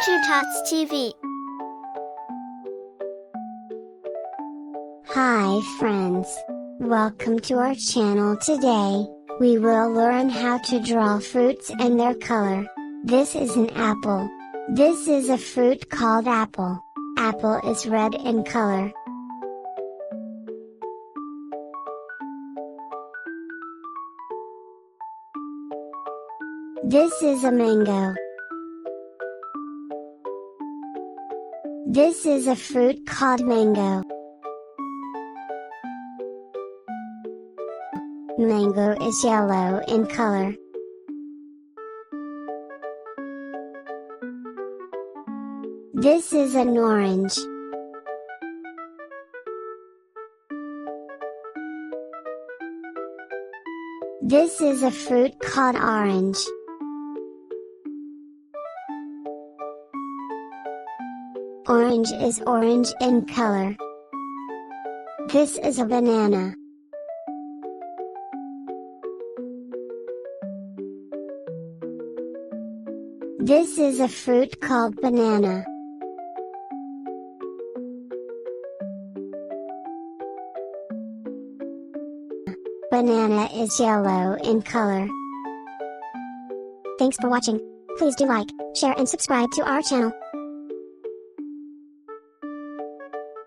Teacher Tots TV. Hi friends. Welcome to our channel. Today, we will learn how to draw fruits and their color. This is an apple. This is a fruit called apple. Apple is red in color. This is a mango. This is a fruit called mango. Mango is yellow in color. This is an orange. This is a fruit called orange. Orange is orange in color. This is a banana. This is a fruit called banana. Banana is yellow in color. Thanks for watching. Please do like, share and subscribe to our channel.